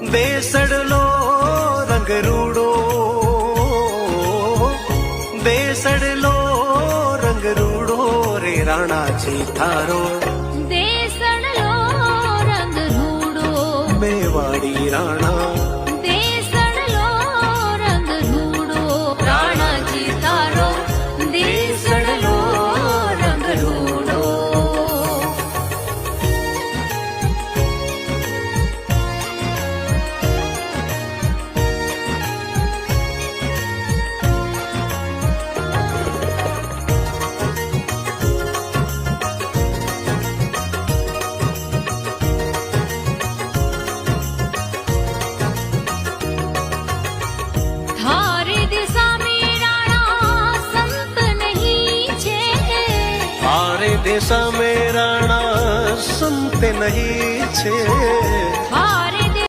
બેસડલો રંગ રૂડો, બેસડલો રંગ રૂડો રે રાણાજી થારો, દેસડલો રંગ રૂડો, મેવાડી રાણા, દેસડલો રંગ રૂડો, રાણાજી તારો, દેસડલો રંગ રૂડો. थारी दिशा में राणा संत नहीं छे, તારે દેશા મે રાણા સંત નહીં છે,